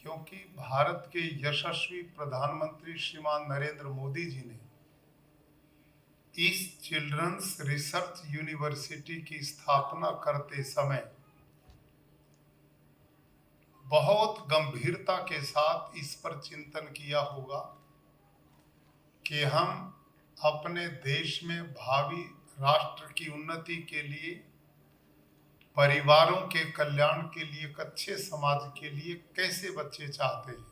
क्योंकि भारत के यशस्वी प्रधानमंत्री श्रीमान नरेंद्र मोदी जी ने इस चिल्ड्रंस रिसर्च यूनिवर्सिटी की स्थापना करते समय बहुत गंभीरता के साथ इस पर चिंतन किया होगा कि हम अपने देश में भावी राष्ट्र की उन्नति के लिए, परिवारों के कल्याण के लिए, एक अच्छे समाज के लिए कैसे बच्चे चाहते हैं।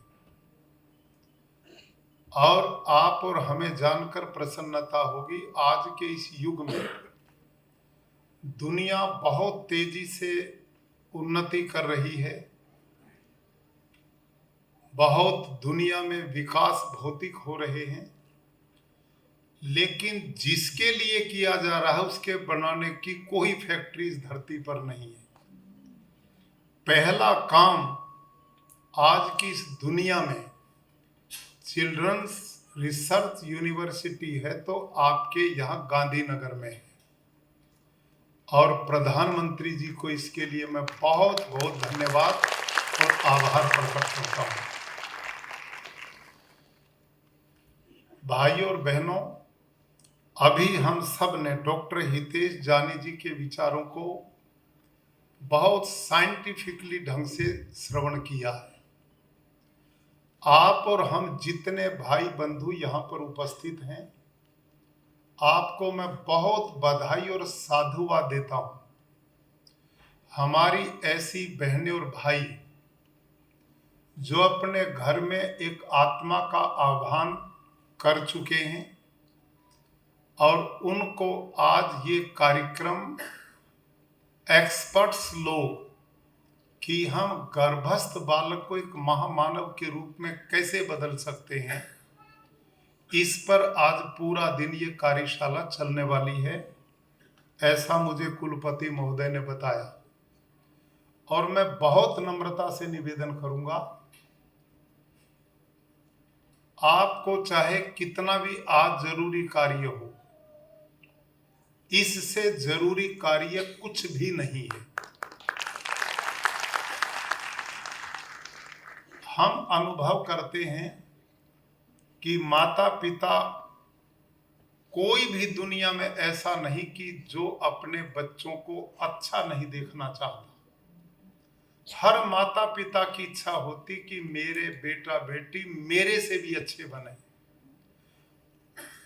और आप और हमें जानकर प्रसन्नता होगी, आज के इस युग में दुनिया बहुत तेजी से उन्नति कर रही है, बहुत दुनिया में विकास भौतिक हो रहे हैं, लेकिन जिसके लिए किया जा रहा है उसके बनाने की कोई फैक्ट्री इस धरती पर नहीं है। पहला काम आज की इस दुनिया में चिल्ड्रंस रिसर्च यूनिवर्सिटी है तो आपके यहाँ गांधीनगर में है, और प्रधानमंत्री जी को इसके लिए मैं बहुत बहुत धन्यवाद और आभार प्रकट करता हूँ। भाइयों और बहनों, अभी हम सब ने डॉक्टर हितेश जानी जी के विचारों को बहुत साइंटिफिकली ढंग से श्रवण किया है। आप और हम जितने भाई बंधु यहाँ पर उपस्थित हैं, आपको मैं बहुत बधाई और साधुवाद देता हूँ। हमारी ऐसी बहनें और भाई जो अपने घर में एक आत्मा का आह्वान कर चुके हैं और उनको आज ये कार्यक्रम एक्सपर्ट्स लोग कि हम गर्भस्थ बालक को एक महामानव के रूप में कैसे बदल सकते हैं, इस पर आज पूरा दिन ये कार्यशाला चलने वाली है, ऐसा मुझे कुलपति महोदय ने बताया। और मैं बहुत नम्रता से निवेदन करूंगा, आपको चाहे कितना भी आज जरूरी कार्य हो, इससे जरूरी कार्य कुछ भी नहीं है। हम अनुभव करते हैं कि माता पिता कोई भी दुनिया में ऐसा नहीं कि जो अपने बच्चों को अच्छा नहीं देखना चाहता। हर माता पिता की इच्छा होती कि मेरे बेटा बेटी मेरे से भी अच्छे बने।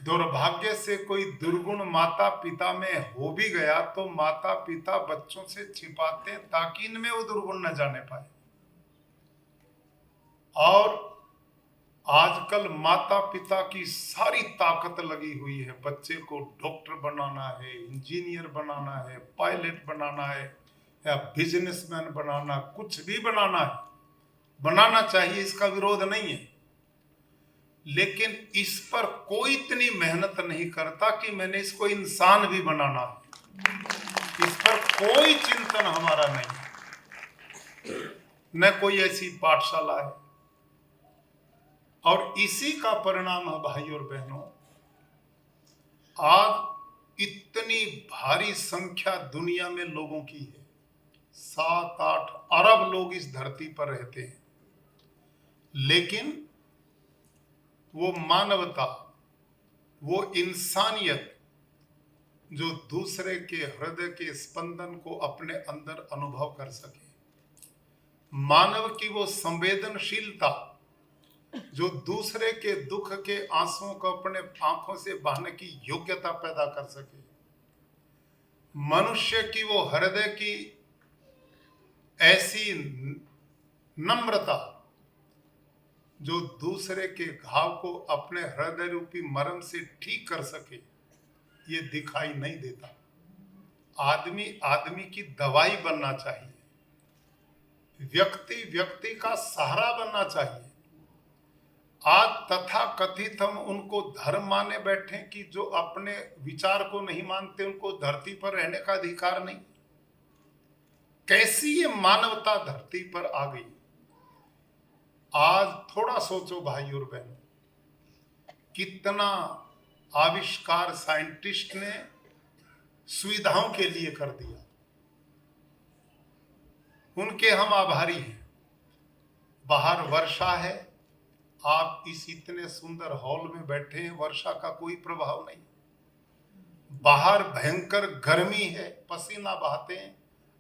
दुर्भाग्य से कोई दुर्गुण माता पिता में हो भी गया तो माता पिता बच्चों से छिपाते हैं ताकि इनमें वो दुर्गुण न जाने पाए। और आजकल माता पिता की सारी ताकत लगी हुई है, बच्चे को डॉक्टर बनाना है, इंजीनियर बनाना है, पायलट बनाना है या बिजनेसमैन बनाना, कुछ भी बनाना है, बनाना चाहिए, इसका विरोध नहीं है। लेकिन इस पर कोई इतनी मेहनत नहीं करता कि मैंने इसको इंसान भी बनाना है। इस पर कोई चिंतन हमारा नहीं, न कोई ऐसी पाठशाला है। और इसी का परिणाम है भाई और बहनों, आज इतनी भारी संख्या दुनिया में लोगों की है, 7-8 अरब लोग इस धरती पर रहते हैं, लेकिन वो मानवता, वो इंसानियत जो दूसरे के हृदय के स्पंदन को अपने अंदर अनुभव कर सके, मानव की वो संवेदनशीलता जो दूसरे के दुख के आंसुओं को अपने आंखों से बहाने की योग्यता पैदा कर सके, मनुष्य की वो हृदय की ऐसी नम्रता जो दूसरे के घाव को अपने हृदय रूपी मरम से ठीक कर सके, ये दिखाई नहीं देता। आदमी आदमी की दवाई बनना चाहिए, व्यक्ति व्यक्ति का सहारा बनना चाहिए। आज तथा कथित हम उनको धर्म माने बैठे कि जो अपने विचार को नहीं मानते उनको धरती पर रहने का अधिकार नहीं। कैसी ये मानवता धरती पर आ गई। आज थोड़ा सोचो भाई और बहनों, कितना आविष्कार साइंटिस्ट ने सुविधाओं के लिए कर दिया, उनके हम आभारी हैं। बाहर वर्षा है, आप इस इतने सुंदर हॉल में बैठे हैं, वर्षा का कोई प्रभाव नहीं। बाहर भयंकर गर्मी है, पसीना बहाते हैं,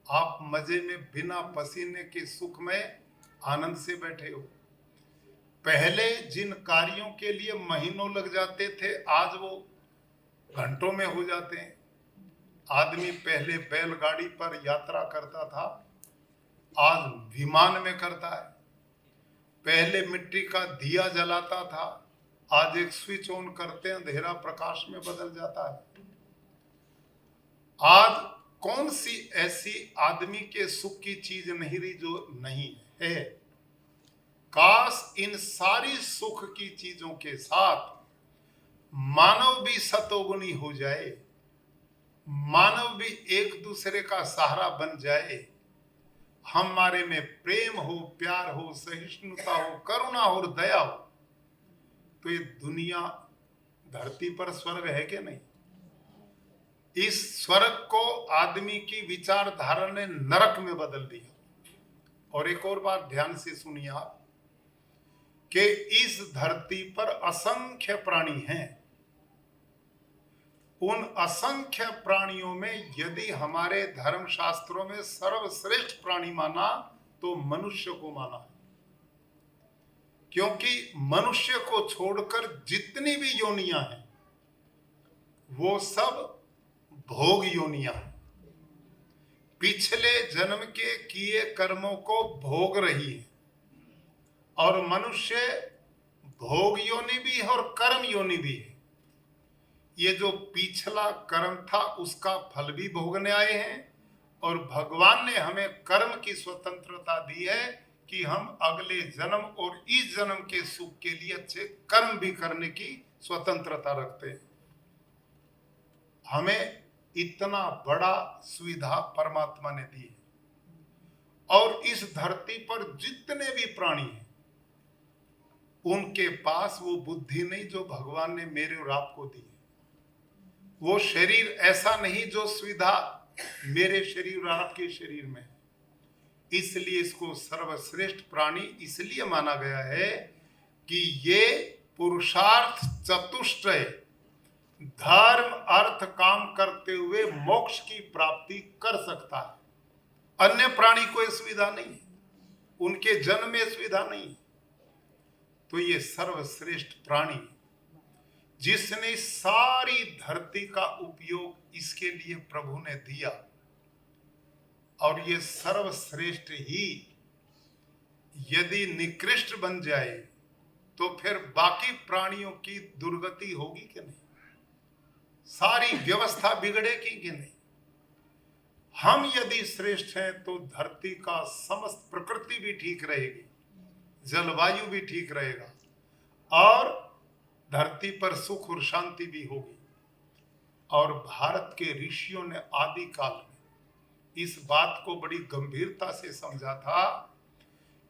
आप मजे में बिना पसीने के सुख में आनंद से बैठे हो। पहले जिन कार्यों के लिए महीनों लग जाते थे, आज वो घंटों में हो जाते हैं। आदमी पहले बैलगाड़ी पर यात्रा करता था, आज विमान में करता है। पहले मिट्टी का दिया जलाता था, आज एक स्विच ऑन करते हैं, अंधेरा प्रकाश में बदल जाता है। आज कौन सी ऐसी आदमी के सुख की चीज नहीं रही जो नहीं है। काश इन सारी सुख की चीजों के साथ मानव भी सतोगुणी हो जाए, मानव भी एक दूसरे का सहारा बन जाए, हमारे में प्रेम हो, प्यार हो, सहिष्णुता हो, करुणा हो और दया हो, तो ये दुनिया धरती पर स्वर्ग है कि नहीं। इस स्वर्ग को आदमी की विचारधारा ने नरक में बदल दिया। और एक और बात ध्यान से सुनिए आप, कि इस धरती पर असंख्य प्राणी हैं। उन असंख्य प्राणियों में यदि हमारे धर्म शास्त्रों में सर्वश्रेष्ठ प्राणी माना तो मनुष्य को माना है। क्योंकि मनुष्य को छोड़कर जितनी भी योनियां हैं वो सब भोग योनियां हैं, पिछले जन्म के किए कर्मों को भोग रही है। और मनुष्य भोग योनि भी है और कर्म योनि भी है। ये जो पिछला कर्म था उसका फल भी भोगने आए हैं, और भगवान ने हमें कर्म की स्वतंत्रता दी है कि हम अगले जन्म और इस जन्म के सुख के लिए अच्छे कर्म भी करने की स्वतंत्रता रखते हैं। हमें इतना बड़ा सुविधा परमात्मा ने दी है। और इस धरती पर जितने भी प्राणी हैं उनके पास वो बुद्धि नहीं जो भगवान ने मेरे और आपको दी है। वो शरीर ऐसा नहीं जो सुविधा मेरे शरीर और आपके शरीर में है। इसलिए इसको सर्वश्रेष्ठ प्राणी इसलिए माना गया है कि ये पुरुषार्थ चतुष्टय धर्म अर्थ काम करते हुए मोक्ष की प्राप्ति कर सकता है। अन्य प्राणी को यह सुविधा नहीं है, उनके जन्म में सुविधा नहीं है। तो ये सर्वश्रेष्ठ प्राणी जिसने सारी धरती का उपयोग इसके लिए प्रभु ने दिया, और ये सर्वश्रेष्ठ ही यदि निकृष्ट बन जाए तो फिर बाकी प्राणियों की दुर्गति होगी कि नहीं, सारी व्यवस्था बिगड़ेगी कि नहीं। हम यदि श्रेष्ठ हैं तो धरती का समस्त प्रकृति भी ठीक रहेगी, जलवायु भी ठीक रहेगा, और धरती पर सुख और शांति भी होगी। और भारत के ऋषियों ने आदि काल में इस बात को बड़ी गंभीरता से समझा था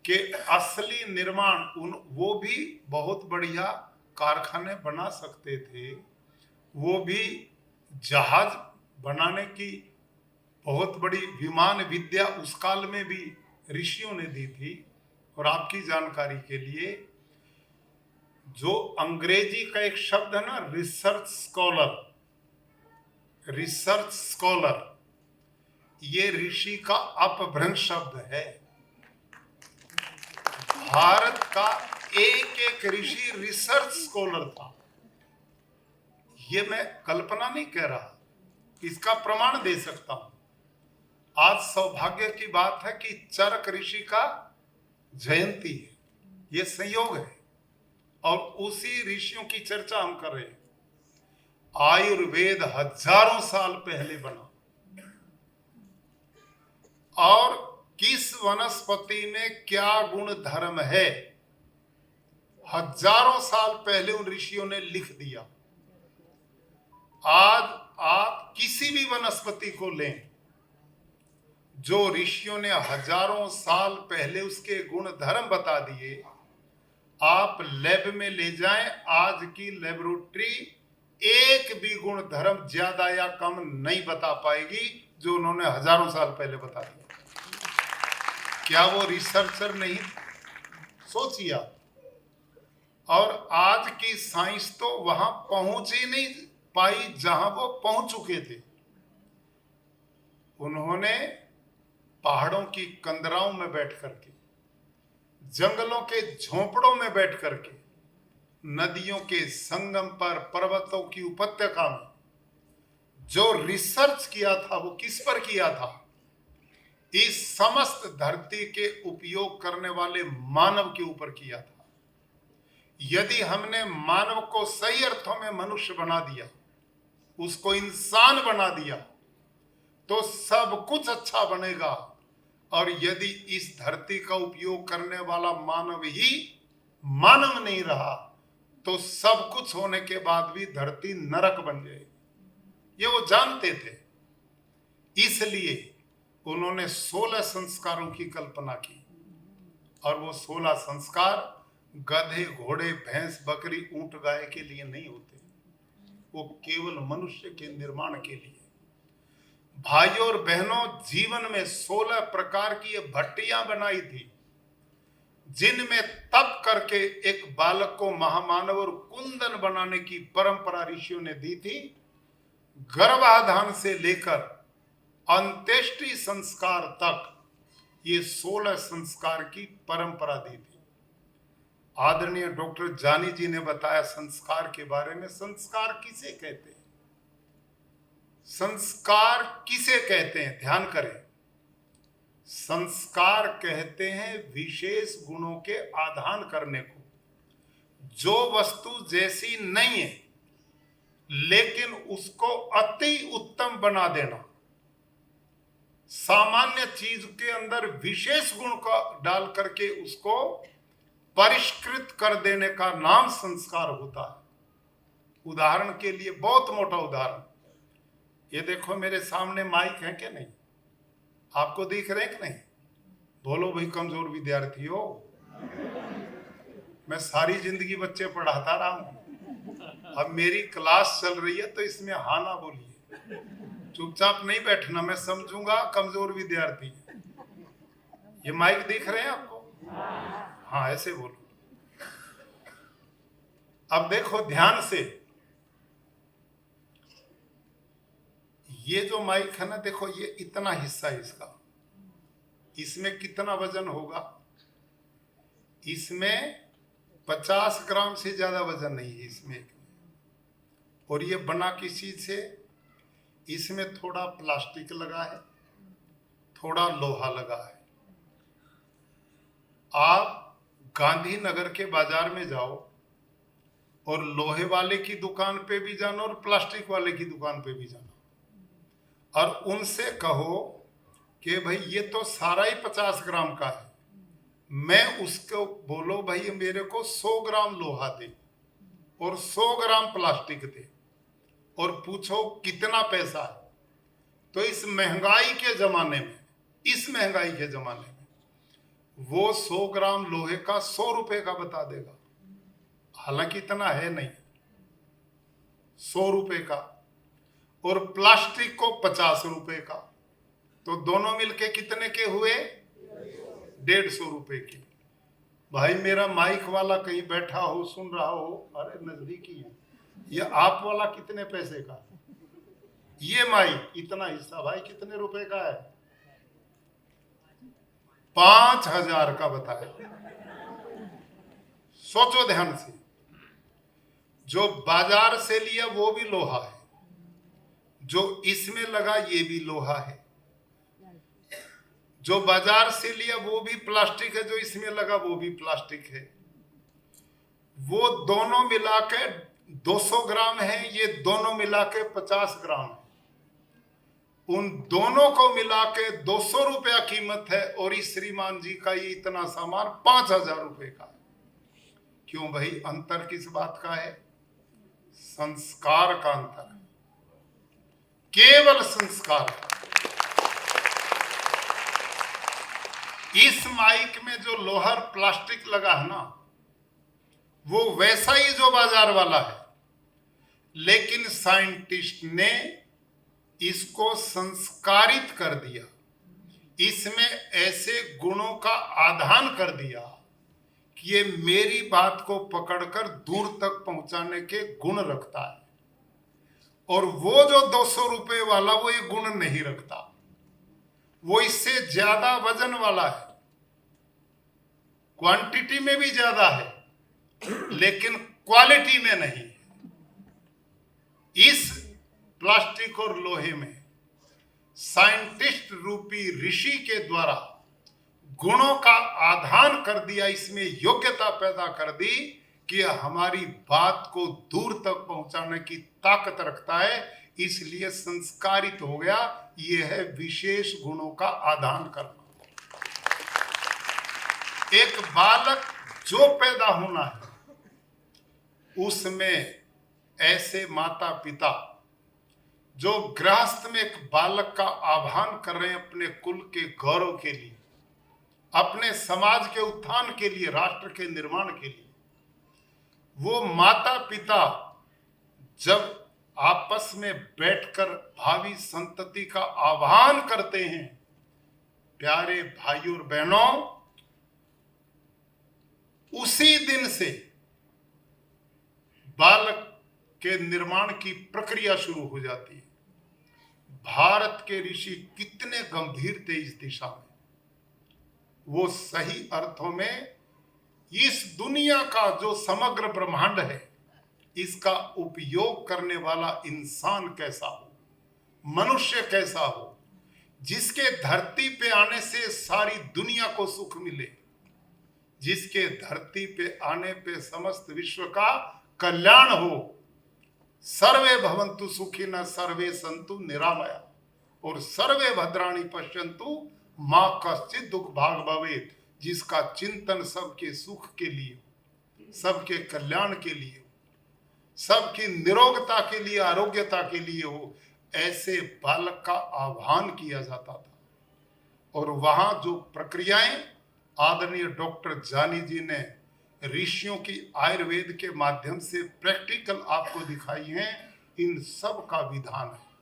कि असली निर्माण वो भी बहुत बढ़िया कारखाने बना सकते थे, वो भी जहाज बनाने की बहुत बड़ी विमान विद्या उस काल में भी ऋषियों ने दी थी। और आपकी जानकारी के लिए, जो अंग्रेजी का एक शब्द है ना, रिसर्च स्कॉलर, ये ऋषि का अपभ्रंश शब्द है। भारत का एक एक ऋषि रिसर्च स्कॉलर था। ये मैं कल्पना नहीं कह रहा, इसका प्रमाण दे सकता हूं। आज सौभाग्य की बात है कि चरक ऋषि का जयंती है, ये संयोग है, और उसी ऋषियों की चर्चा हम कर रहे हैं। आयुर्वेद हजारों साल पहले बना, और किस वनस्पति में क्या गुण धर्म है हजारों साल पहले उन ऋषियों ने लिख दिया। आज आप किसी भी वनस्पति को लें, जो ऋषियों ने हजारों साल पहले उसके गुण धर्म बता दिए, आप लैब में ले जाएं, आज की लेबोरेटरी एक भी गुण धर्म ज्यादा या कम नहीं बता पाएगी जो उन्होंने हजारों साल पहले बता दिया। क्या वो रिसर्चर नहीं? सोचिए आप। और आज की साइंस तो वहां पहुंच ही नहीं पाई जहां वो पहुंच चुके थे। उन्होंने पहाड़ों की कंदराओं में बैठ करके, जंगलों के झोंपड़ों में बैठ करके, नदियों के संगम पर, पर्वतों की उपत्यका में जो रिसर्च किया था वो किस पर किया था? इस समस्त धरती के उपयोग करने वाले मानव के ऊपर किया था। यदि हमने मानव को सही अर्थों में मनुष्य बना दिया, उसको इंसान बना दिया, तो सब कुछ अच्छा बनेगा। और यदि इस धरती का उपयोग करने वाला मानव ही मानव नहीं रहा, तो सब कुछ होने के बाद भी धरती नरक बन जाएगी। ये वो जानते थे। इसलिए उन्होंने 16 संस्कारों की कल्पना की। और वो 16 संस्कार गधे, घोड़े, भैंस, बकरी, ऊंट, गाय के लिए नहीं होते, वो केवल मनुष्य के निर्माण के लिए। भाइयों और बहनों, जीवन में 16 प्रकार की ये भट्टियां बनाई थी, जिनमें तप करके एक बालक को महामानव और कुंदन बनाने की परंपरा ऋषियों ने दी थी। गर्भाधान से लेकर अंत्येष्टि संस्कार तक ये 16 संस्कार की परंपरा दी थी। आदरणीय डॉक्टर जानी जी ने बताया संस्कार के बारे में। संस्कार किसे कहते हैं? संस्कार किसे कहते हैं? ध्यान करें। संस्कार कहते हैं विशेष गुणों के आधान करने को। जो वस्तु जैसी नहीं है लेकिन उसको अति उत्तम बना देना, सामान्य चीज के अंदर विशेष गुण का डाल करके उसको परिष्कृत कर देने का नाम संस्कार होता है। उदाहरण के लिए, बहुत मोटा उदाहरण, ये देखो मेरे सामने माइक है क्या? नहीं, आपको दिख रहे कि नहीं? बोलो भाई, कमजोर विद्यार्थी हो। मैं सारी जिंदगी बच्चे पढ़ाता रहा हूं, अब मेरी क्लास चल रही है तो इसमें हाँ ना बोलिए, चुपचाप नहीं बैठना, मैं समझूंगा कमजोर विद्यार्थी। ये माइक दिख रहे हैं आपको? हाँ, ऐसे बोलो। अब देखो ध्यान से, ये जो माइक है ना, देखो ये इतना हिस्सा है इसका, इसमें कितना वजन होगा? इसमें 50 ग्राम से ज्यादा वजन नहीं है इसमें। और ये बना किस चीज से? इसमें थोड़ा प्लास्टिक लगा है, थोड़ा लोहा लगा है। आप गांधीनगर के बाजार में जाओ और लोहे वाले की दुकान पे भी जाना और प्लास्टिक वाले की दुकान पे भी जाना, और उनसे कहो कि भाई ये तो सारा ही 50 ग्राम का है, मैं उसको बोलो भाई मेरे को 100 ग्राम लोहा दे और 100 ग्राम प्लास्टिक दे, और पूछो कितना पैसा है, तो इस महंगाई के जमाने में, वो 100 ग्राम लोहे का 100 रुपए का बता देगा। हालांकि इतना है नहीं, 100 रुपए का, और प्लास्टिक को 50 रुपए का, तो दोनों मिलके कितने के हुए? 150 रुपए के। भाई मेरा माइक वाला कहीं बैठा हो, सुन रहा हो, अरे नजदीकी है, ये आप वाला कितने पैसे का? ये माइक इतना हिस्सा भाई कितने रुपए का है? 5000 का बताया। सोचो ध्यान से, जो बाजार से लिया वो भी लोहा है, जो इसमें लगा ये भी लोहा है, जो बाजार से लिया वो भी प्लास्टिक है, जो इसमें लगा वो भी प्लास्टिक है। वो दोनों मिला के 200 ग्राम है, ये दोनों मिला के 50 ग्राम है। उन दोनों को मिला के 200 रुपया कीमत है, और इस श्रीमान जी का ये इतना सामान 5000 रुपए का है। क्यों भाई? अंतर किस बात का है? संस्कार का अंतर है, केवल संस्कार का। इस माइक में जो लोहा प्लास्टिक लगा है ना, वो वैसा ही जो बाजार वाला है, लेकिन साइंटिस्ट ने इसको संस्कारित कर दिया, इसमें ऐसे गुणों का आधान कर दिया ये मेरी बात को पकड़कर दूर तक पहुंचाने के गुण रखता है, और वो जो 200 रुपए वाला वो ये गुण नहीं रखता, वो इससे ज्यादा वजन वाला है, क्वांटिटी में भी ज्यादा है लेकिन क्वालिटी में नहीं। इस प्लास्टिक और लोहे में साइंटिस्ट रूपी ऋषि के द्वारा गुणों का आधान कर दिया, इसमें योग्यता पैदा कर दी कि हमारी बात को दूर तक पहुंचाने की ताकत रखता है, इसलिए संस्कारित हो गया। यह है विशेष गुणों का आदान करना। एक बालक जो पैदा होना है उसमें ऐसे माता पिता जो गृहस्थ में एक बालक का आह्वान कर रहे हैं अपने कुल के गौरव के लिए, अपने समाज के उत्थान के लिए, राष्ट्र के निर्माण के लिए, वो माता पिता जब आपस में बैठकर भावी संतति का आह्वान करते हैं, प्यारे भाइयों और बहनों, उसी दिन से बालक के निर्माण की प्रक्रिया शुरू हो जाती है। भारत के ऋषि कितने गंभीर थे इस दिशा में। वो सही अर्थों में इस दुनिया का जो समग्र ब्रह्मांड है, इसका उपयोग करने वाला इंसान कैसा हो, मनुष्य कैसा हो, जिसके धरती पे आने से सारी दुनिया को सुख मिले, जिसके धरती पे आने पे समस्त विश्व का कल्याण हो। सर्वे भवन्तु सुखिनः सर्वे सन्तु निरामया और सर्वे भद्राणि पश्यन्तु मां कश्चित् दुख भाग भवेत्। जिसका चिंतन सबके सुख के लिए, सबके कल्याण के लिए, सबकी निरोगता के लिए, आरोग्यता के लिए हो, ऐसे बालक का आह्वान किया जाता था। और वहां जो प्रक्रियाएं आदरणीय डॉक्टर जानी जी ने ऋषियों की आयुर्वेद के माध्यम से प्रैक्टिकल आपको दिखाई हैं, इन सब का विधान है।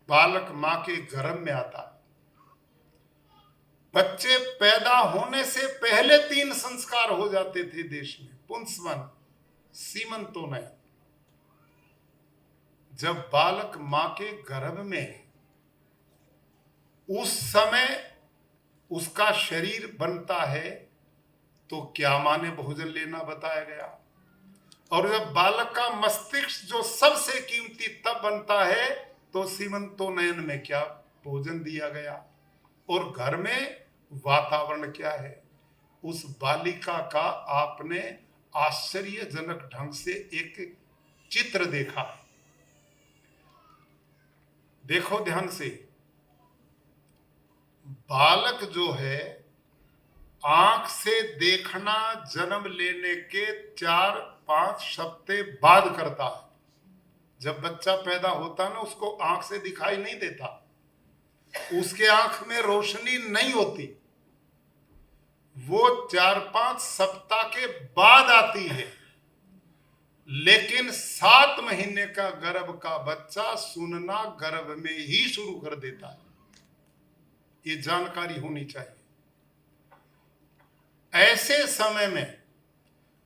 बालक मां के गर्भ में आता है। बच्चे पैदा होने से पहले 3 संस्कार हो जाते थे देश में, पुंसवन, सीमंतोनयन। जब बालक मां के गर्भ में, उस समय उसका शरीर बनता है तो क्या माने भोजन लेना बताया गया। और जब बालक का मस्तिष्क जो सबसे कीमती तब बनता है तो सीमंतोनयन में क्या भोजन दिया गया, और घर में वातावरण क्या है। उस बालिका का आपने आश्चर्यजनक ढंग से एक चित्र देखा है। देखो ध्यान से, बालक जो है आंख से देखना जन्म लेने के 4-5 हफ्ते बाद करता है। जब बच्चा पैदा होता ना, उसको आंख से दिखाई नहीं देता, उसके आंख में रोशनी नहीं होती, वो 4-5 सप्ताह के बाद आती है। लेकिन 7 महीने का गर्भ का बच्चा सुनना गर्भ में ही शुरू कर देता है। ये जानकारी होनी चाहिए। ऐसे समय में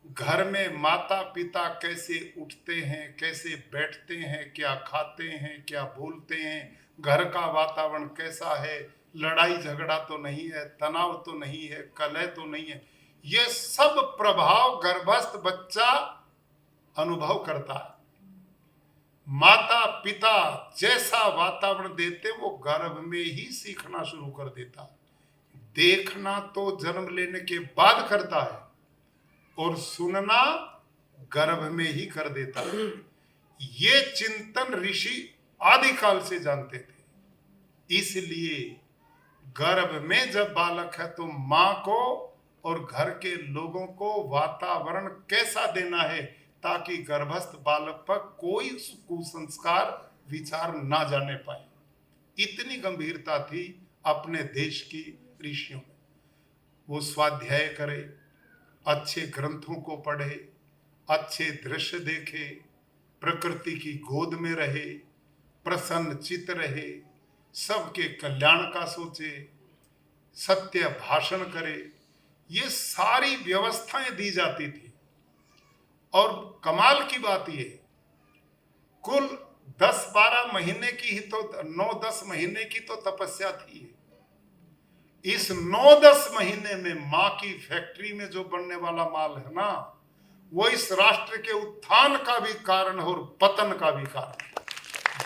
घर में माता पिता कैसे उठते हैं, कैसे बैठते हैं, क्या खाते हैं, क्या बोलते हैं, घर का वातावरण कैसा है, लड़ाई झगड़ा तो नहीं है, तनाव तो नहीं है, कलह तो नहीं है, ये सब प्रभाव गर्भस्थ बच्चा अनुभव करता है। माता पिता जैसा वातावरण देते वो गर्भ में ही सीखना शुरू कर देता है। देखना तो जन्म लेने के बाद करता है और सुनना गर्भ में ही कर देता है। ये चिंतन ऋषि आदिकाल से जानते थे। इसलिए गर्भ में जब बालक है तो मां को और घर के लोगों को वातावरण कैसा देना है ताकि गर्भस्थ बालक पर कोई कुसंस्कार विचार ना जाने पाए। इतनी गंभीरता थी अपने देश की ऋषियों में। वो स्वाध्याय करे, अच्छे ग्रंथों को पढ़े, अच्छे दृश्य देखे, प्रकृति की गोद में रहे, प्रसन्न चित्त रहे, सबके कल्याण का सोचे, सत्य भाषण करे। ये सारी व्यवस्थाएं दी जाती थी। और कमाल की बात ये, कुल 10-12 महीने की ही तो 9-10 महीने की तो तपस्या थी। इस 9-10 महीने में मां की फैक्ट्री में जो बनने वाला माल है ना, वो इस राष्ट्र के उत्थान का भी कारण है और पतन का भी कारण।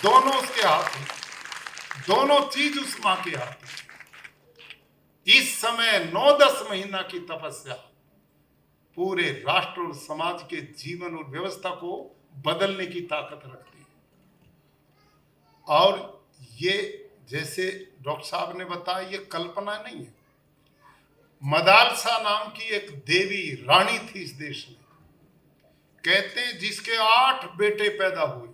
दोनों उसके हाथ में, दोनों चीज उस मां के हाथ में। इस समय 9-10 महीना की तपस्या पूरे राष्ट्र और समाज के जीवन और व्यवस्था को बदलने की ताकत रखती है। और ये जैसे डॉक्टर साहब ने बताया, ये कल्पना नहीं है। मदालसा नाम की एक देवी रानी थी इस देश में, कहते हैं जिसके 8 बेटे पैदा हुए।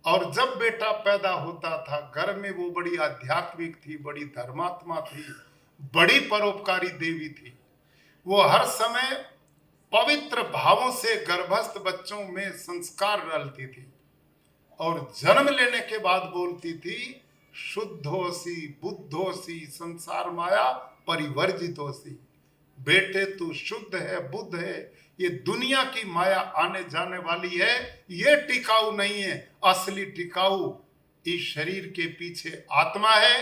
और जब बेटा पैदा होता था घर में, वो बड़ी आध्यात्मिक थी, बड़ी धर्मात्मा थी, बड़ी परोपकारी देवी थी। वो हर समय पवित्र भावों से गर्भस्थ बच्चों में संस्कार डालती थी और जन्म लेने के बाद बोलती थी, शुद्धोसी बुद्धोसी संसार माया परिवर्जितोसी। बेटे तू शुद्ध है, बुद्ध है, ये दुनिया की माया आने जाने वाली है, ये टिकाऊ नहीं है। असली टिकाऊ इस शरीर के पीछे आत्मा है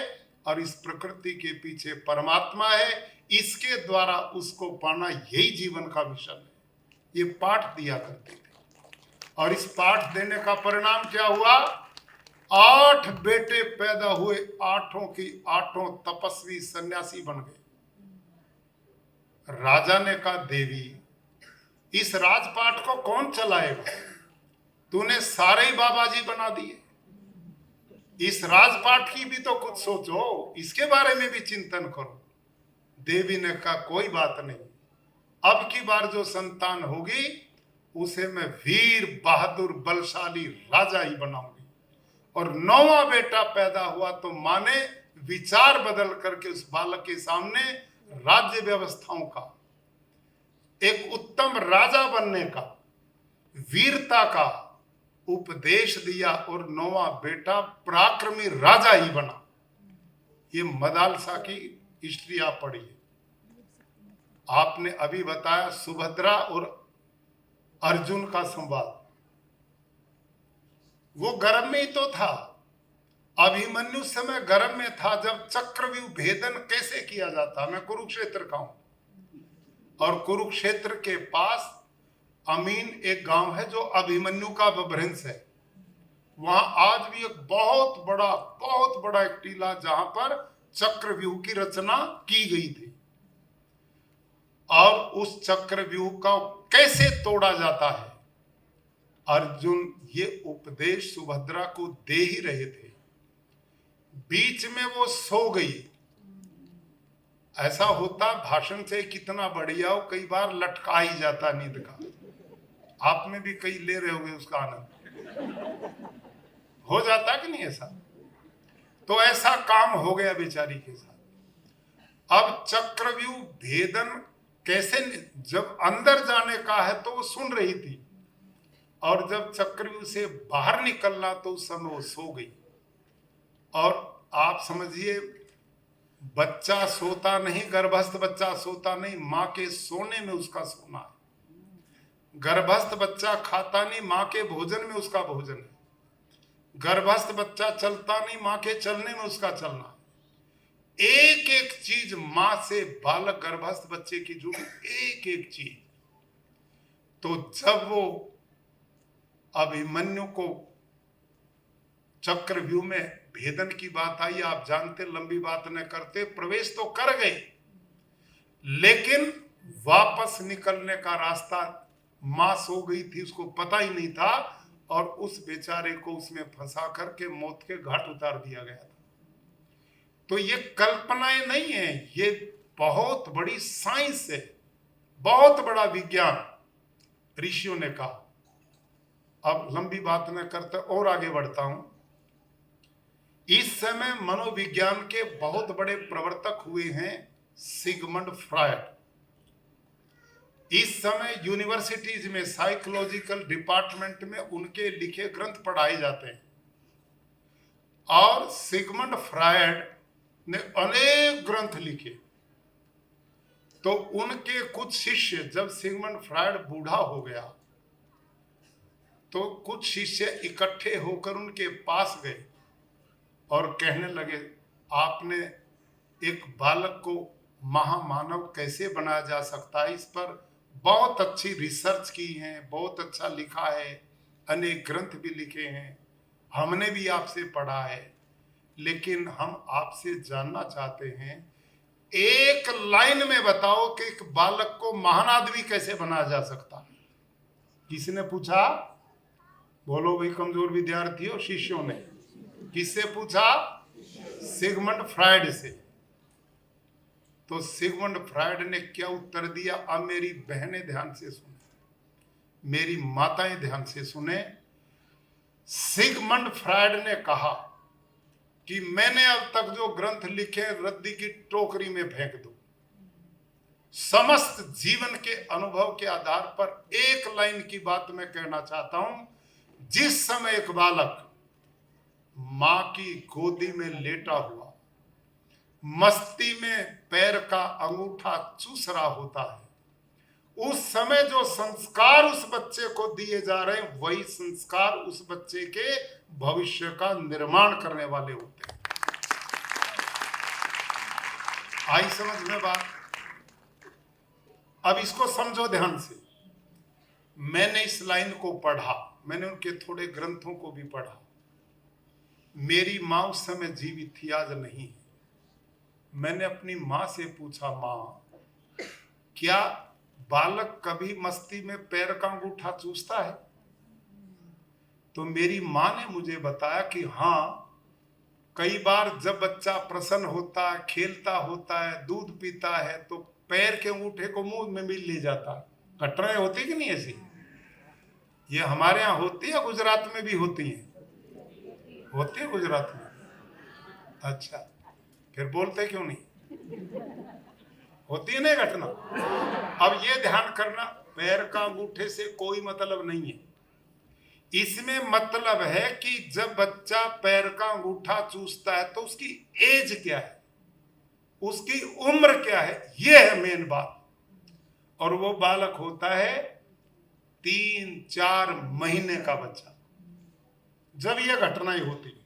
और इस प्रकृति के पीछे परमात्मा है। इसके द्वारा उसको पाना, यही जीवन का मिशन है। ये पाठ दिया करते थे और इस पाठ देने का परिणाम क्या हुआ? 8 बेटे पैदा हुए, 8 की 8 तपस्वी सन्यासी बन गए। राजा ने कहा, देवी इस राजपाट को कौन चलाएगा? तूने सारे ही बाबा जी बना दिए। इस राजपाट की भी तो कुछ सोचो, इसके बारे में भी चिंतन करो। देवी ने कहा, कोई बात नहीं, अब की बार जो संतान होगी उसे मैं वीर बहादुर बलशाली राजा ही बनाऊंगी। और 9वां बेटा पैदा हुआ तो मां ने विचार बदल करके उस बालक के सामने राज्य व्यवस्थाओं का, एक उत्तम राजा बनने का, वीरता का उपदेश दिया और 9वां बेटा पराक्रमी राजा ही बना। ये मदालसा की हिस्ट्री आप पढ़िए। आपने अभी बताया सुभद्रा और अर्जुन का संवाद, वो गर्भ में ही तो था। अभिमन्यु समय गर्भ में था जब चक्रव्यूह भेदन कैसे किया जाता। मैं कुरुक्षेत्र का हूं और कुरुक्षेत्र के पास अमीन एक गांव है जो अभिमन्यु का अपभ्रंश है। वहां आज भी एक बहुत बड़ा एक टीला जहां पर चक्रव्यूह की रचना की गई थी। और उस चक्रव्यूह का कैसे तोड़ा जाता है, अर्जुन ये उपदेश सुभद्रा को दे ही रहे थे। बीच में वो सो गई। ऐसा होता भाषण से कितना बढ़िया हो, कई बार लटका ही जाता नींद का। आप में भी कई ले रहे होंगे उसका आनंद, हो जाता कि नहीं ऐसा? तो ऐसा काम हो गया बेचारी के साथ। अब चक्रव्यूह भेदन कैसे, जब अंदर जाने का है तो वो सुन रही थी और जब चक्रव्यूह से बाहर निकलना तो उस समय वो सो गई। और आप समझिए, बच्चा सोता नहीं, गर्भस्थ बच्चा सोता नहीं, मां के सोने में उसका सोना है। गर्भस्थ बच्चा खाता नहीं, मां के भोजन में उसका भोजन है। गर्भस्थ बच्चा चलता नहीं, मां के चलने में उसका चलना है। एक एक चीज मां से बालक गर्भस्थ बच्चे की जुड़ी, एक एक चीज। तो जब वो अभिमन्यु को चक्रव्यूह में भेदन की बात आई, आप जानते, लंबी बात न करते, प्रवेश तो कर गए लेकिन वापस निकलने का रास्ता, मां सो गई थी, उसको पता ही नहीं था और उस बेचारे को उसमें फंसा करके मौत के घाट उतार दिया गया था। तो ये कल्पनाएं नहीं है, ये बहुत बड़ी साइंस है, बहुत बड़ा विज्ञान ऋषियों ने कहा। अब लंबी बात न करते और आगे बढ़ता हूं। इस समय मनोविज्ञान के बहुत बड़े प्रवर्तक हुए हैं सिगमंड फ्रायड। इस समय यूनिवर्सिटीज में साइकोलॉजिकल डिपार्टमेंट में उनके लिखे ग्रंथ पढ़ाए जाते हैं। और सिगमंड फ्रायड ने अनेक ग्रंथ लिखे। तो उनके कुछ शिष्य, जब सिगमंड फ्रायड बूढ़ा हो गया तो कुछ शिष्य इकट्ठे होकर उनके पास गए और कहने लगे, आपने एक बालक को महामानव कैसे बनाया जा सकता है, इस पर बहुत अच्छी रिसर्च की है, बहुत अच्छा लिखा है, अनेक ग्रंथ भी लिखे हैं, हमने भी आपसे पढ़ा है, लेकिन हम आपसे जानना चाहते हैं, एक लाइन में बताओ कि एक बालक को महान आदमी कैसे बनाया जा सकता है। किसने पूछा? बोलो भाई, कमजोर विद्यार्थी हो। शिष्यों ने। किससे पूछा? सिगमंड फ्रायड से। तो सिगमंड फ्रायड ने क्या उत्तर दिया? अब मेरी बहनें ध्यान से सुने, मेरी माताएं ध्यान से सुने। सिगमंड फ्रायड ने कहा कि मैंने अब तक जो ग्रंथ लिखे रद्दी की टोकरी में फेंक दो। समस्त जीवन के अनुभव के आधार पर एक लाइन की बात मैं कहना चाहता हूं। जिस समय एक बालक मां की गोदी में लेटा हुआ मस्ती में पैर का अंगूठा चूस रहा होता है, उस समय जो संस्कार उस बच्चे को दिए जा रहे हैं, वही संस्कार उस बच्चे के भविष्य का निर्माण करने वाले होते हैं। आई समझ में बात? अब इसको समझो ध्यान से। मैंने इस लाइन को पढ़ा, मैंने उनके थोड़े ग्रंथों को भी पढ़ा। मेरी माँ उस समय जीवित थी, आज नहीं। मैंने अपनी माँ से पूछा, माँ क्या बालक कभी मस्ती में पैर का अंगूठा चूसता है? तो मेरी माँ ने मुझे बताया कि हाँ, कई बार जब बच्चा प्रसन्न होता है, खेलता होता है, दूध पीता है, तो पैर के अंगूठे को मुंह में मिल ले जाता है। घटनाएं होती कि नहीं ऐसी? ये हमारे यहाँ होती है, गुजरात में भी होती है। होती है गुजरात में? अच्छा, फिर बोलते क्यों नहीं? होती है ना घटना। अब ये ध्यान करना, पैर का अंगूठे से कोई मतलब नहीं है। इसमें मतलब है कि जब बच्चा पैर का अंगूठा चूसता है तो उसकी एज क्या है, उसकी उम्र क्या है, ये है मेन बात। और वो बालक होता है 3-4 महीने का बच्चा जब ये घटनाएं होती।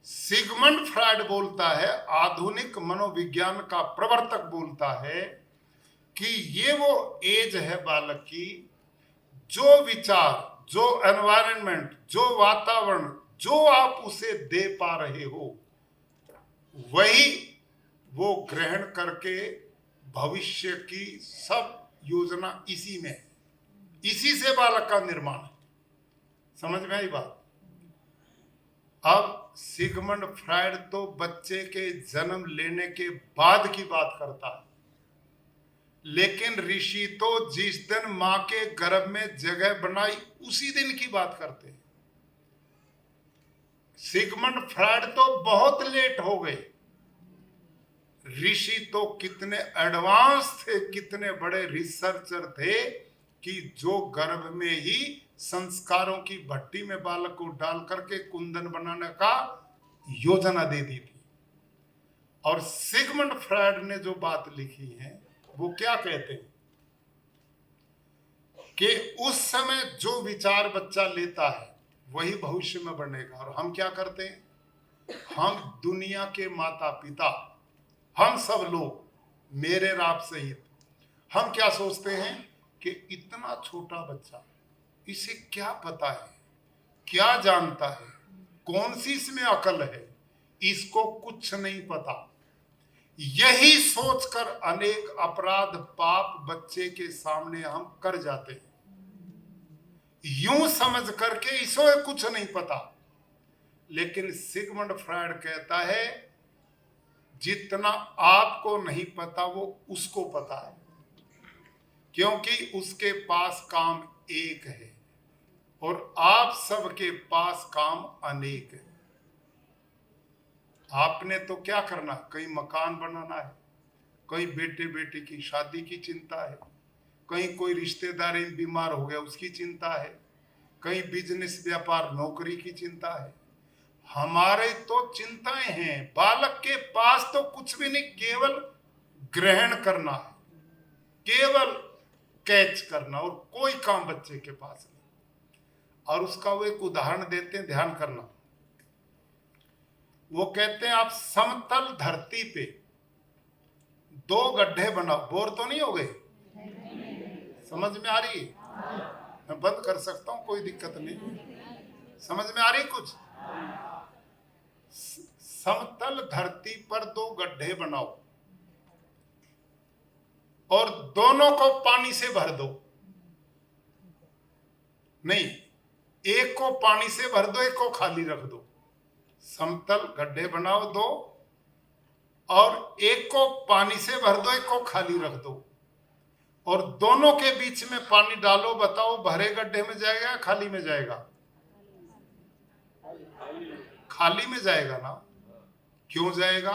सिगमंड फ्रायड बोलता है, आधुनिक मनोविज्ञान का प्रवर्तक बोलता है कि ये वो एज है बालक की, जो विचार, जो एनवायरनमेंट, जो वातावरण, जो आप उसे दे पा रहे हो, वही वो ग्रहण करके भविष्य की सब योजना इसी में, इसी से बालक का निर्माण है। समझ में आई बात? अब सिगमंड फ्रायड तो बच्चे के जन्म लेने के बाद की बात करता है, लेकिन ऋषि तो जिस दिन मां के गर्भ में जगह बनाई उसी दिन की बात करते हैं। सिगमंड फ्रायड तो बहुत लेट हो गए। ऋषि तो कितने एडवांस थे, कितने बड़े रिसर्चर थे कि जो गर्भ में ही संस्कारों की भट्टी में बालक को डाल करके कुंदन बनाने का योजना दे दी थी। और सिगमंड फ्रायड ने जो बात लिखी है वो क्या कहते हैं कि उस समय जो विचार बच्चा लेता है वही भविष्य में बनेगा। और हम क्या करते हैं? हम दुनिया के माता पिता, हम सब लोग, मेरे राब सहित, हम क्या सोचते हैं कि इतना छोटा बच्चा, इसे क्या पता है, क्या जानता है, कौन सी इसमें अकल है, इसको कुछ नहीं पता। यही सोचकर अनेक अपराध पाप बच्चे के सामने हम कर जाते हैं, यूं समझ करके इसे कुछ नहीं पता। लेकिन सिगमंड फ्रायड कहता है, जितना आपको नहीं पता वो उसको पता है, क्योंकि उसके पास काम एक है और आप सबके पास काम अनेक है। आपने तो क्या करना, कहीं मकान बनाना है, कहीं बेटे बेटी की शादी की चिंता है, कहीं कोई रिश्तेदार बीमार हो गया उसकी चिंता है, कहीं बिजनेस व्यापार नौकरी की चिंता है। हमारे तो चिंताएं हैं, बालक के पास तो कुछ भी नहीं, केवल ग्रहण करना है, केवल कैच करना, और कोई काम बच्चे के पास नहीं। और उसका वो एक उदाहरण देते हैं, ध्यान करना। वो कहते हैं आप समतल धरती पे 2 गड्ढे बनाओ, बोर तो नहीं हो गए? समझ में आ रही है? मैं बंद कर सकता हूं, कोई दिक्कत नहीं। समझ में आ रही कुछ? समतल धरती पर 2 गड्ढे बनाओ और दोनों को पानी से भर दो। नहीं, एक को पानी से भर दो, एक को खाली रख दो। समतल गड्ढे बनाओ 2 और एक को पानी से भर दो, एक को खाली रख दो, और दोनों के बीच में पानी डालो। बताओ भरे गड्ढे में जाएगा या खाली में जाएगा? खाली में जाएगा ना। क्यों जाएगा?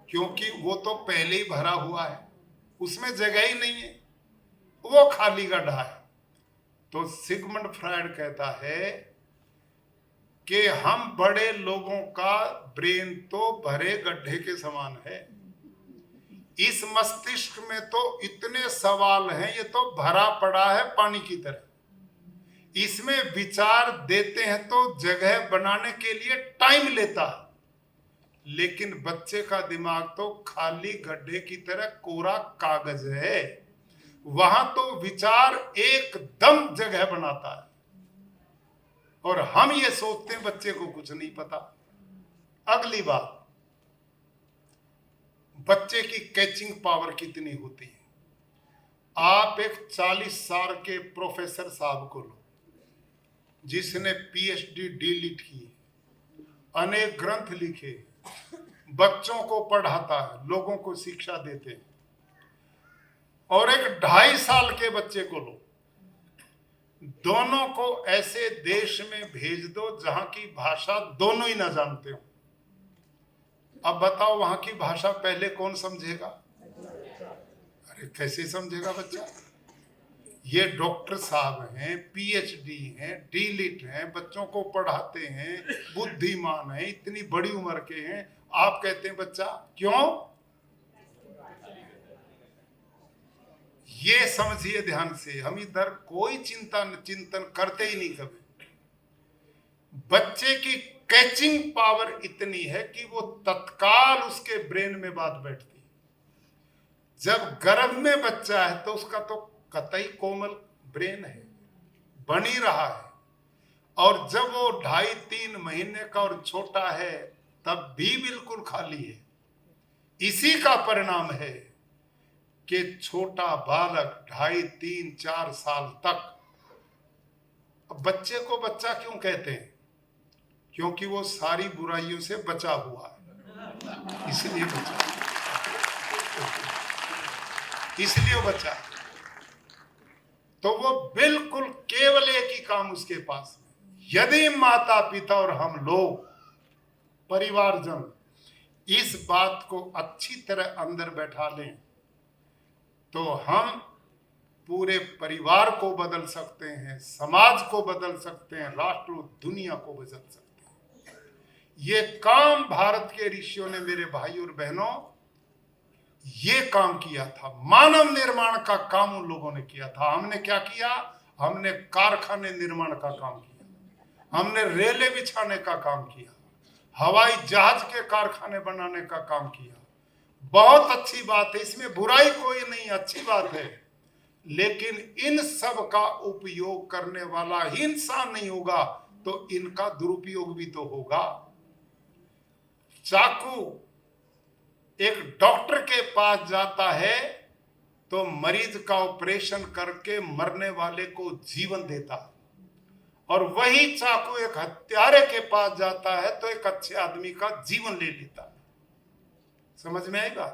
क्योंकि वो तो पहले ही भरा हुआ है, उसमें जगह ही नहीं है, वो खाली गड्ढा है। तो सिगमंड फ्रायड कहता है कि हम बड़े लोगों का ब्रेन तो भरे गड्ढे के समान है, इस मस्तिष्क में तो इतने सवाल हैं, ये तो भरा पड़ा है पानी की तरह। इसमें विचार देते हैं तो जगह बनाने के लिए टाइम लेता है, लेकिन बच्चे का दिमाग तो खाली गड्ढे की तरह कोरा कागज है, वहां तो विचार एकदम जगह बनाता है। और हम ये सोचते हैं बच्चे को कुछ नहीं पता। अगली बात, बच्चे की कैचिंग पावर कितनी होती है? आप एक 40 साल के प्रोफेसर साहब को लो, जिसने पीएचडी डीलिट की, अनेक ग्रंथ लिखे, बच्चों को पढ़ाता है, लोगों को शिक्षा देते हैं। और एक 2.5 साल के बच्चे को लो, दोनों को ऐसे देश में भेज दो जहां की भाषा दोनों ही ना जानते हो। अब बताओ वहां की भाषा पहले कौन समझेगा? अरे कैसे समझेगा बच्चा? ये डॉक्टर साहब हैं, पीएचडी हैं, डीलिट हैं, बच्चों को पढ़ाते हैं, बुद्धिमान हैं, इतनी बड़ी उम्र के हैं, आप कहते हैं बच्चा क्यों? ये समझिए ध्यान से, हम इधर कोई चिंतन करते ही नहीं कभी। बच्चे की कैचिंग पावर इतनी है कि वो तत्काल उसके ब्रेन में बात बैठती है। जब गर्भ में बच्चा है तो उसका तो कतई कोमल ब्रेन है, बन ही रहा है, और जब वो 2.5-3 महीने का और छोटा है तब भी बिल्कुल खाली है। इसी का परिणाम है कि छोटा बालक 2.5-3-4 साल तक, बच्चे को बच्चा क्यों कहते हैं? क्योंकि वो सारी बुराइयों से बचा हुआ है, इसलिए बच्चा, इसलिए बच्चा। तो वो बिल्कुल केवल एक ही काम उसके पास है। यदि माता पिता और हम लोग परिवारजन इस बात को अच्छी तरह अंदर बैठा लें तो हम पूरे परिवार को बदल सकते हैं, समाज को बदल सकते हैं, राष्ट्र और दुनिया को बदल सकते हैं। ये काम भारत के ऋषियों ने, मेरे भाई और बहनों, ये काम किया था। मानव निर्माण का काम उन लोगों ने किया था। हमने क्या किया? हमने कारखाने निर्माण का काम किया, हमने रेले बिछाने का काम किया, हवाई जहाज के कारखाने बनाने का काम किया। बहुत अच्छी बात है, इसमें बुराई कोई नहीं, अच्छी बात है। लेकिन इन सब का उपयोग करने वाला ही इंसान नहीं होगा तो इनका दुरुपयोग भी तो होगा। चाकू एक डॉक्टर के पास जाता है तो मरीज का ऑपरेशन करके मरने वाले को जीवन देता है, और वही चाकू एक हत्यारे के पास जाता है तो एक अच्छे आदमी का जीवन ले लेता है। समझ में आएगा?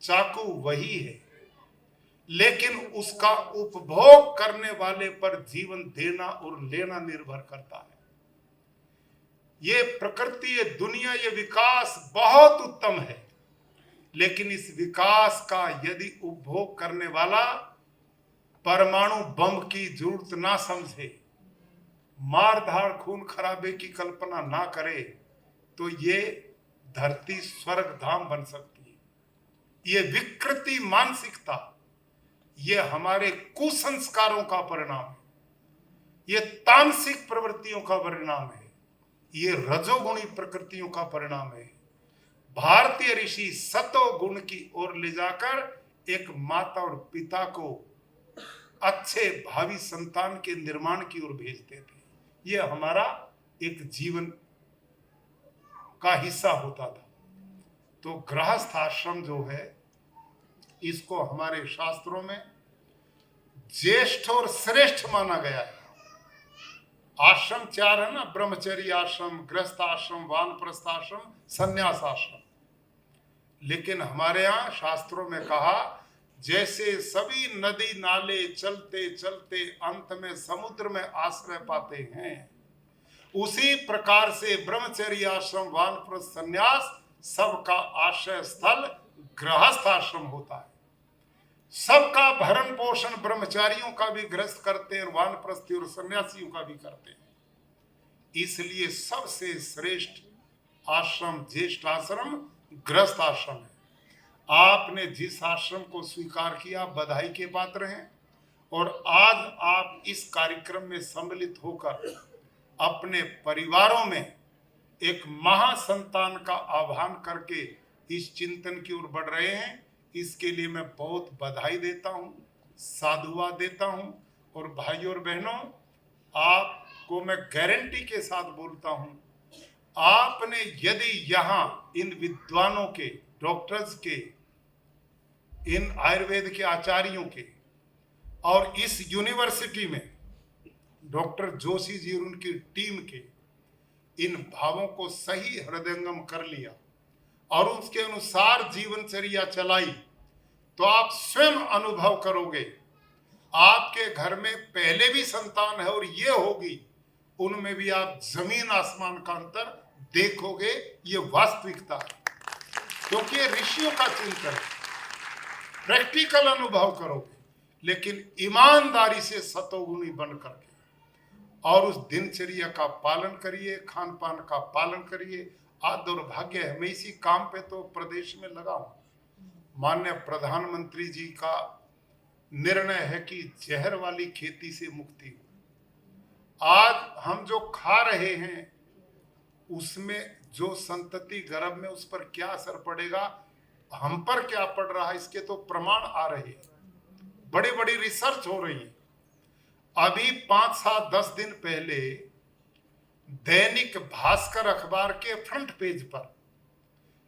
चाकू वही है, लेकिन उसका उपभोग करने वाले पर जीवन देना और लेना निर्भर करता है। ये प्रकृति, ये दुनिया, ये विकास बहुत उत्तम है, लेकिन इस विकास का यदि उपभोग करने वाला परमाणु बम की जरूरत ना समझे, मार धाड़ खून खराबे की कल्पना ना करे, तो ये धरती स्वर्ग धाम बन सकती है। ये विकृति मानसिकता, ये हमारे कुसंस्कारों का परिणाम है, ये तामसिक प्रवृत्तियों का परिणाम है, ये रजोगुणी प्रकृतियों का परिणाम है। भारतीय ऋषि सतो गुण की ओर ले जाकर एक माता और पिता को अच्छे भावी संतान के निर्माण की ओर भेजते थे। ये हमारा एक जीवन का हिस्सा होता था। तो गृहस्थ आश्रम जो है, इसको हमारे शास्त्रों में ज्येष्ठ और श्रेष्ठ माना गया है। आश्रम 4 है ना, ब्रह्मचर्य आश्रम, गृहस्थ आश्रम, वानप्रस्थ आश्रम, संन्यास आश्रम। लेकिन हमारे यहाँ शास्त्रों में कहा, जैसे सभी नदी नाले चलते चलते अंत में समुद्र में आश्रय पाते हैं, उसी प्रकार से ब्रह्मचर्य आश्रम, वानप्रस्थ, संन्यास सबका आश्रय स्थल गृहस्थ आश्रम होता है। सबका भरण पोषण ब्रह्मचारियों का भी गृहस्थ करते हैं, वानप्रस्थी और सन्यासियों का भी करते हैं। इसलिए सबसे श्रेष्ठ आश्रम, ज्येष्ठ आश्रम गृहस्थ आश्रम है। आपने जिस आश्रम को स्वीकार किया, बधाई के पात्र हैं। और आज आप इस कार्यक्रम में सम्मिलित होकर अपने परिवारों में एक महासंतान का आह्वान करके इस चिंतन की ओर बढ़ रहे हैं। इसके लिए मैं बहुत बधाई देता हूँ, साधुवाद देता हूँ। और भाइयों और बहनों, आपको मैं गारंटी के साथ बोलता हूँ, आपने यदि यहाँ इन विद्वानों के, डॉक्टर्स के, इन आयुर्वेद के आचार्यों के और इस यूनिवर्सिटी में डॉक्टर जोशी जी और उनकी टीम के इन भावों को सही हृदयंगम कर लिया और उसके अनुसार जीवनचर्या चलाई, तो आप स्वयं अनुभव करोगे, आपके घर में पहले भी संतान है और ये होगी, उनमें भी आप जमीन आसमान का अंतर देखोगे। ये वास्तविकता है, क्योंकि ये ऋषियों का चिंतन है। प्रैक्टिकल अनुभव करोगे, लेकिन ईमानदारी से सतोगुणी बन करके और उस दिनचर्या का पालन करिए, खान पान का पालन करिए। आज दुर्भाग्य है, मैं इसी काम पे तो प्रदेश में लगा हूं। माननीय प्रधानमंत्री जी का निर्णय है कि जहर वाली खेती से मुक्ति हो। आज हम जो खा रहे हैं उसमें जो संतति गर्भ में, उस पर क्या असर पड़ेगा, हम पर क्या पड़ रहा है, इसके तो प्रमाण आ रहे हैं। बड़ी बड़ी रिसर्च हो रही है। अभी 5-7-10 दिन पहले दैनिक भास्कर अखबार के फ्रंट पेज पर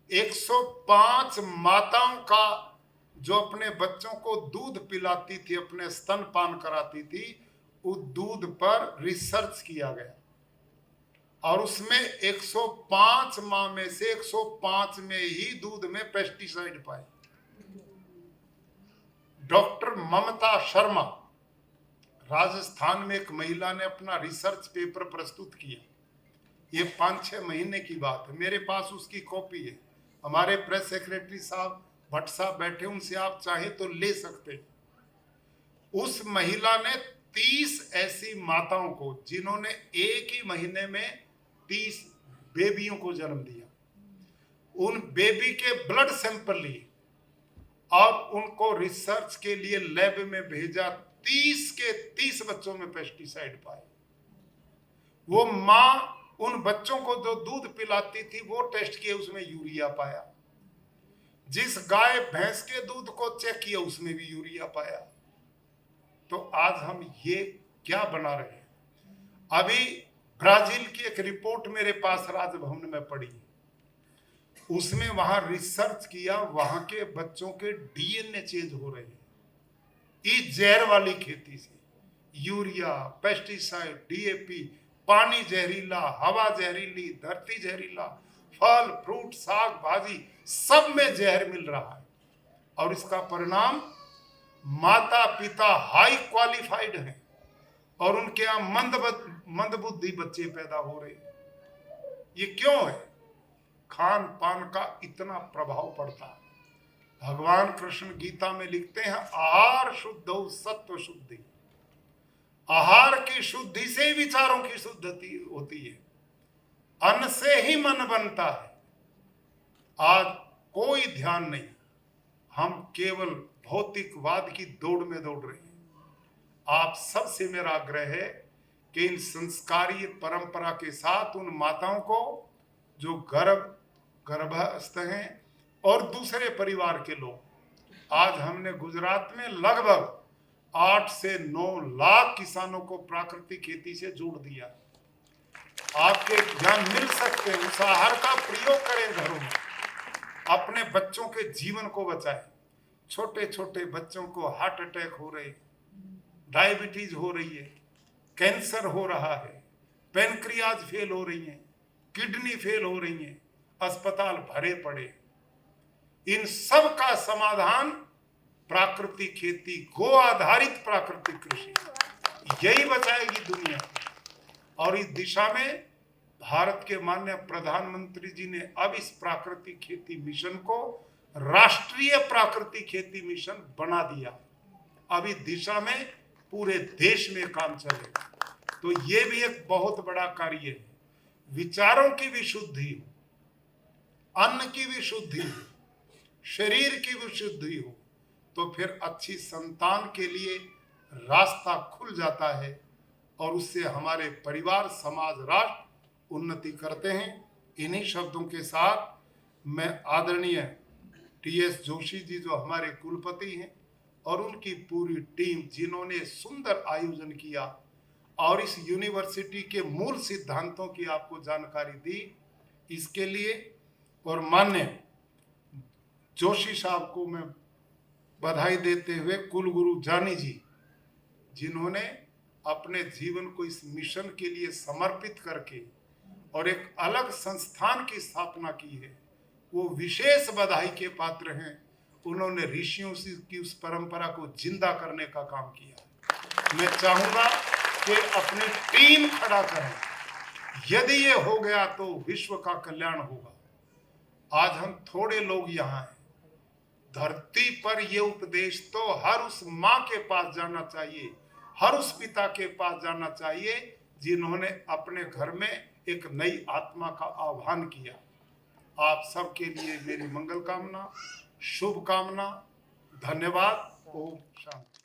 105 माताओं का जो अपने बच्चों को दूध पिलाती थी, अपने स्तनपान कराती थी, उस दूध पर रिसर्च किया गया और उसमें 105 माह में से 105 में ही दूध में पेस्टिसाइड पाए। डॉक्टर ममता शर्मा, राजस्थान में एक महिला ने अपना रिसर्च पेपर प्रस्तुत किया। ये 5-6 महीने की बात है, मेरे पास उसकी कॉपी है। हमारे प्रेस सेक्रेटरी साहब भट्ट साहब बैठे, उनसे आप चाहे तो ले सकते हैं। उस महिला ने 30 ऐसी माताओं को, जिन्होंने एक ही महीने में 30 बेबियों को जन्म दिया, उन बेबी के ब्लड सैंपल लिए और उनको रिसर्च के लिए लैब में भेजा। 30 के 30 बच्चों में पेस्टिसाइड पाए। वो माँ उन बच्चों को जो दूध पिलाती थी वो टेस्ट किए, उसमें यूरिया पाया। जिस गाय भैंस के दूध को चेक किया उसमें भी यूरिया पाया। तो आज हम ये क्या बना रहे हैं? अभी ब्राजील की एक रिपोर्ट मेरे पास राजभवन में पड़ी, उसमें वहां रिसर्च किया, वहां के बच्चों के डीएनए चेंज हो रहे हैं इस जहर वाली खेती से। यूरिया, पेस्टिसाइड, डीएपी, पानी जहरीला, हवा जहरीली, धरती जहरीला, फल फ्रूट साग भाजी सब में जहर मिल रहा है। और इसका परिणाम, माता पिता हाई क्वालिफाइड हैं और उनके यहाँ मंदबुद्धि बच्चे पैदा हो रहे हैं। ये क्यों है? खान पान का इतना प्रभाव पड़ता है। भगवान कृष्ण गीता में लिखते हैं, आहार शुद्ध सत्व शुद्धि। आहार की शुद्धि से विचारों की शुद्धि होती है, अन्न से ही मन बनता है। आज कोई ध्यान नहीं, हम केवल भौतिकवाद की दौड़ में दौड़ रहे हैं। आप सबसे मेरा आग्रह है कि इन संस्कारीय परंपरा के साथ उन माताओं को जो गर्भस्थ हैं और दूसरे परिवार के लोग, आज हमने गुजरात में लगभग 8 से 9 लाख किसानों को प्राकृतिक खेती से जोड़ दिया। आपके ज्ञान मिल सकते हैं, उस आहार का प्रयोग करें घरों में, अपने बच्चों के जीवन को बचाएं। छोटे छोटे बच्चों को हार्ट अटैक हो रहे, डायबिटीज हो रही है, कैंसर हो रहा है, पेनक्रियाज फेल हो रही है, किडनी फेल हो रही है, अस्पताल भरे पड़े। इन सब का समाधान प्राकृतिक खेती, गो आधारित प्राकृतिक कृषि, यही बचाएगी दुनिया। और इस दिशा में भारत के माननीय प्रधानमंत्री जी ने अब इस प्राकृतिक खेती मिशन को राष्ट्रीय प्राकृतिक खेती मिशन बना दिया। अब इस दिशा में पूरे देश में काम चलेगा। तो ये भी एक बहुत बड़ा कार्य है। विचारों की भी शुद्धि हो, अन्न की भी शुद्धि हो, शरीर की भी शुद्धि हो, तो फिर अच्छी संतान के लिए रास्ता खुल जाता है और उससे हमारे परिवार, समाज, राष्ट्र उन्नति करते हैं। इन्हीं शब्दों के साथ मैं आदरणीय टीएस जोशी जी जो हमारे कुलपति हैं और उनकी पूरी टीम जिन्होंने सुंदर आयोजन किया और इस यूनिवर्सिटी के मूल सिद्धांतों की आपको जानकारी दी, इसके लिए और माननीय जोशी साहब को मैं बधाई देते हुए कुलगुरु जानी जी जिन्होंने अपने जीवन को इस मिशन के लिए समर्पित करके और एक अलग संस्थान की स्थापना की है, वो विशेष बधाई के पात्र हैं। उन्होंने ऋषियों की उस परंपरा को जिंदा करने का काम किया। मैं चाहूंगा कि अपनी टीम खड़ा करें। यदि ये हो गया तो विश्व का कल्याण होगा। आज हम थोड़े लोग यहाँ हैं। धरती पर ये उपदेश तो हर उस माँ के पास जाना चाहिए, हर उस पिता के पास जाना चाहिए जिन्होंने अपने घर में एक नई आत्मा का आह्वान किया। आप सबके लिए मेरी मंगल कामना, शुभ कामना, धन्यवाद। ओम शांति।